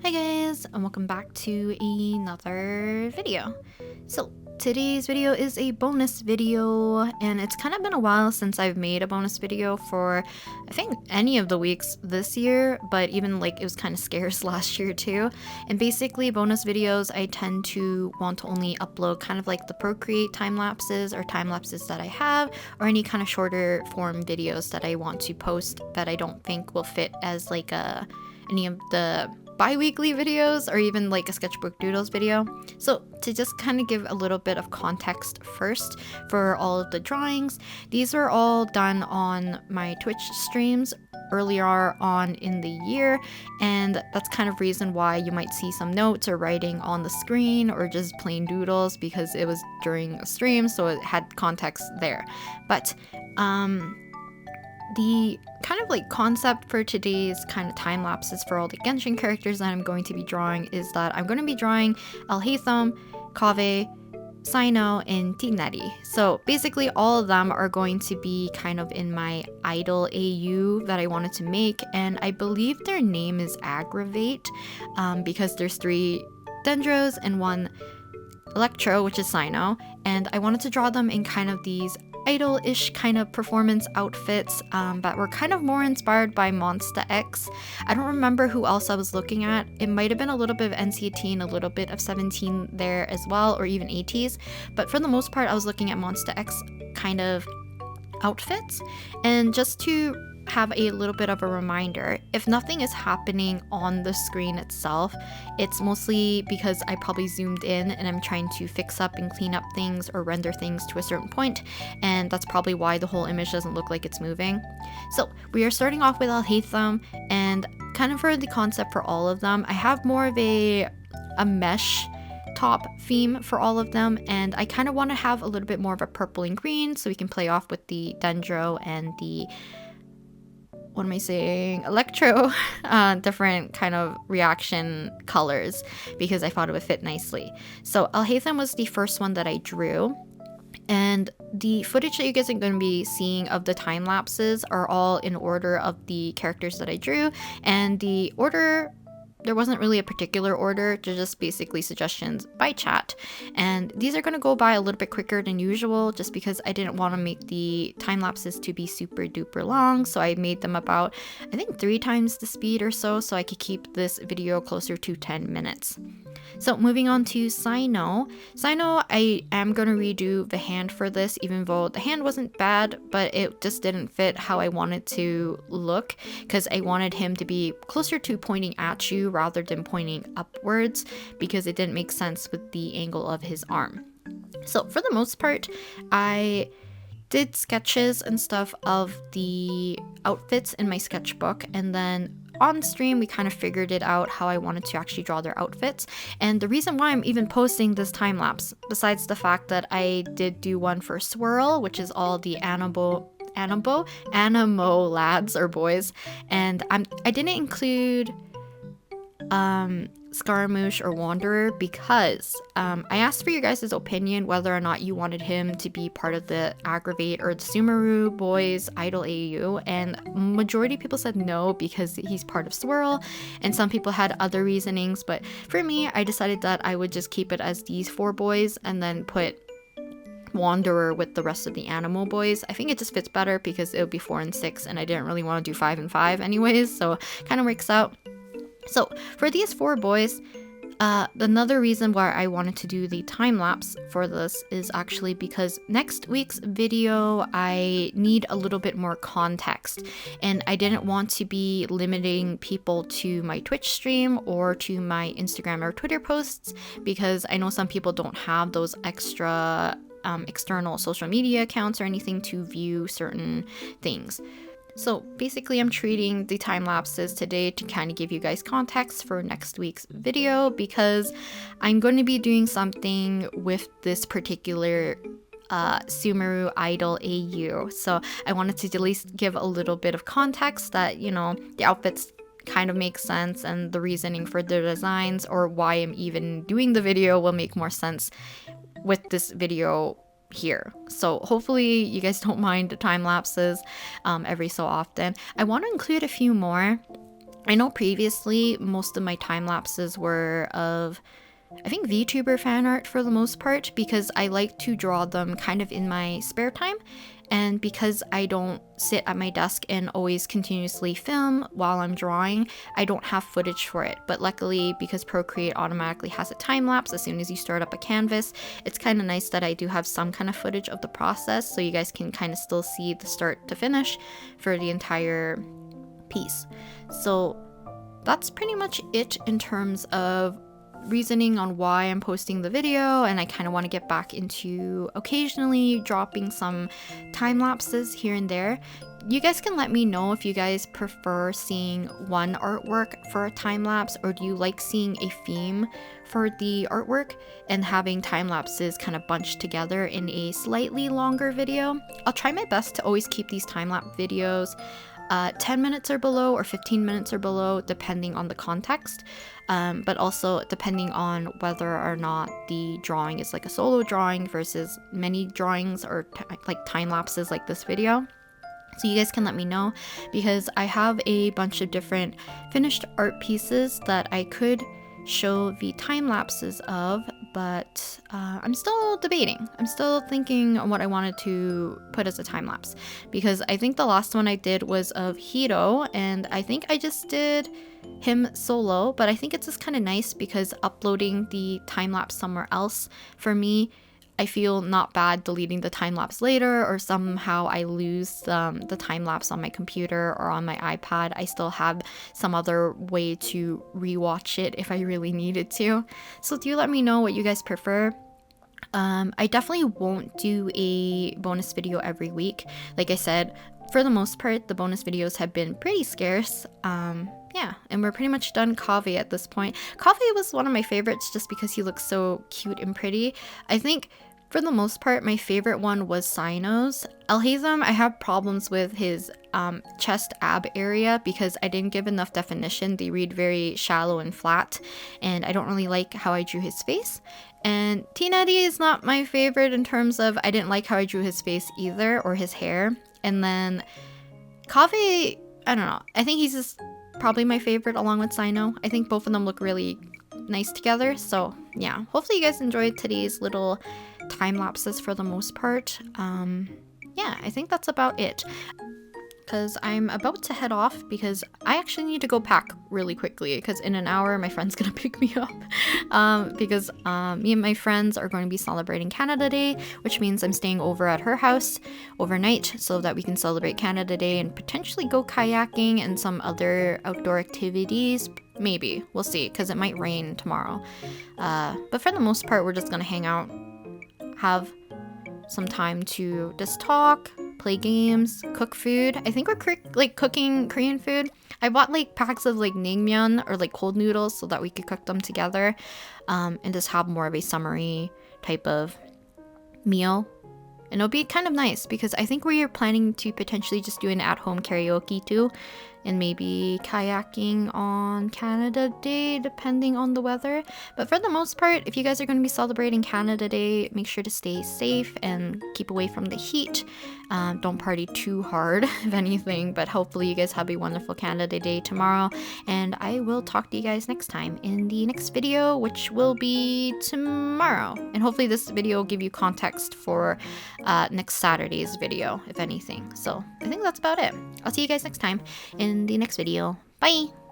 Hi guys, and welcome back to another video. So today's video is a bonus video, and it's kind of been a while since I've made a bonus video for I think any of the weeks this year, but even like it was kind of scarce last year too. And basically bonus videos, I tend to want to only upload kind of like the Procreate time-lapses or time-lapses that I have, or any kind of shorter form videos that I want to post that I don't think will fit as like any of the bi-weekly videos or even like a sketchbook doodles video. So to just kind of give a little bit of context first for all of the drawings, these are all done on my Twitch streams earlier on in the year, and that's kind of reason why you might see some notes or writing on the screen or just plain doodles, because it was during a stream, so it had context there. But the kind of like concept for today's kind of time lapses for all the Genshin characters that I'm going to be drawing is that I'm going to be drawing Alhaitham, Kaveh, Cyno, and Tineri. So basically all of them are going to be kind of in my idol AU that I wanted to make, and I believe their name is AGGRAVATE because there's 3 Dendros and 1 Electro, which is Cyno, and I wanted to draw them in kind of these idol-ish kind of performance outfits, but were kind of more inspired by Monsta X. I don't remember who else I was looking at. It might have been a little bit of NC18, a little bit of 17 there as well, or even 80s, but for the most part I was looking at Monsta X kind of outfits. And just to have a little bit of a reminder, if nothing is happening on the screen itself, it's mostly because I probably zoomed in and I'm trying to fix up and clean up things or render things to a certain point, and that's probably why the whole image doesn't look like it's moving. So we are starting off with Alhaitham, and kind of for the concept for all of them, I have more of a mesh top theme for all of them, and I kind of want to have a little bit more of a purple and green so we can play off with the Dendro and the Electro different kind of reaction colors, because I thought it would fit nicely. So Alhaitham was the first one that I drew, and the footage that you guys are going to be seeing of the time lapses are all in order of the characters that I drew, and the order, there wasn't really a particular order, they're just basically suggestions by chat. And these are going to go by a little bit quicker than usual just because I didn't want to make the time lapses to be super duper long, so I made them about I think 3 times the speed or so I could keep this video closer to 10 minutes. So moving on to Cyno. Cyno, I am going to redo the hand for this, even though the hand wasn't bad, but it just didn't fit how I wanted to look, because I wanted him to be closer to pointing at you rather than pointing upwards, because it didn't make sense with the angle of his arm. So for the most part, I did sketches and stuff of the outfits in my sketchbook, and then on stream we kind of figured it out how I wanted to actually draw their outfits. And the reason why I'm even posting this time lapse, besides the fact that I did do one for Swirl, which is all the Animo lads or boys, and I didn't include Scaramouche or Wanderer because I asked for your guys' opinion whether or not you wanted him to be part of the AGGRAVATE or the Sumeru boys idol AU, and majority of people said no because he's part of Swirl, and some people had other reasonings. But for me, I decided that I would just keep it as these 4 boys and then put Wanderer with the rest of the animal boys. I think it just fits better because it would be 4 and 6, and I didn't really want to do 5 and 5 anyways, so kind of works out. So for these 4 boys, another reason why I wanted to do the time lapse for this is actually because next week's video I need a little bit more context, and I didn't want to be limiting people to my Twitch stream or to my Instagram or Twitter posts, because I know some people don't have those extra external social media accounts or anything to view certain things. So basically I'm treating the time lapses today to kind of give you guys context for next week's video, because I'm going to be doing something with this particular Sumeru idol AU. So I wanted to at least give a little bit of context that, you know, the outfits kind of make sense, and the reasoning for the designs or why I'm even doing the video will make more sense with this video here. So hopefully you guys don't mind the time lapses every so often. I want to include a few more I know previously most of my time lapses were of, I think, VTuber fan art for the most part, because I like to draw them kind of in my spare time, and because I don't sit at my desk and always continuously film while I'm drawing, I don't have footage for it. But luckily, because Procreate automatically has a time lapse as soon as you start up a canvas, it's kind of nice that I do have some kind of footage of the process, so you guys can kind of still see the start to finish for the entire piece. So that's pretty much it in terms of reasoning on why I'm posting the video, and I kind of want to get back into occasionally dropping some time lapses here and there. You guys can let me know if you guys prefer seeing one artwork for a time lapse, or do you like seeing a theme for the artwork and having time lapses kind of bunched together in a slightly longer video. I'll try my best to always keep these time lapse videos 10 minutes or below, or 15 minutes or below, depending on the context, but also depending on whether or not the drawing is like a solo drawing versus many drawings or like time lapses like this video. So you guys can let me know, because I have a bunch of different finished art pieces that I could show the time lapses of, but I'm still debating. I'm still thinking on what I wanted to put as a time lapse, because I think the last one I did was of Hiro, and I think I just did him solo, but I think it's just kind of nice because uploading the time lapse somewhere else, for me, I feel not bad deleting the time lapse later, or somehow I lose the time lapse on my computer or on my iPad. I still have some other way to rewatch it if I really needed to. So do let me know what you guys prefer. I definitely won't do a bonus video every week. Like I said, for the most part, the bonus videos have been pretty scarce. Yeah, and we're pretty much done Kaveh at this point. Kaveh was one of my favorites just because he looks so cute and pretty. I think for the most part, my favorite one was Cyno's. Alhaitham, I have problems with his chest ab area because I didn't give enough definition. They read very shallow and flat, and I don't really like how I drew his face. And Tinari is not my favorite in terms of I didn't like how I drew his face either, or his hair. And then Kaveh, I don't know. I think he's just probably my favorite along with Cyno. I think both of them look really nice together. So yeah, hopefully you guys enjoyed today's little time lapses for the most part. Yeah, I think that's about it, because I'm about to head off because I actually need to go pack really quickly, because in an hour my friend's gonna pick me up, because me and my friends are going to be celebrating Canada Day, which means I'm staying over at her house overnight so that we can celebrate Canada Day and potentially go kayaking and some other outdoor activities. Maybe, we'll see, because it might rain tomorrow, but for the most part we're just gonna hang out, have some time to just talk, play games, cook food. I think we're cooking Korean food. I bought like packs of like naengmyeon, or like cold noodles, so that we could cook them together, and just have more of a summery type of meal. And it'll be kind of nice because I think we are planning to potentially just do an at-home karaoke too, and maybe kayaking on Canada Day depending on the weather. But for the most part, if you guys are going to be celebrating Canada Day, make sure to stay safe and keep away from the heat. Don't party too hard, if anything, but hopefully you guys have a wonderful Canada Day tomorrow, and I will talk to you guys next time in the next video, which will be tomorrow. And hopefully this video will give you context for next Saturday's video, if anything. So I think that's about it. I'll see you guys next time in the next video. Bye!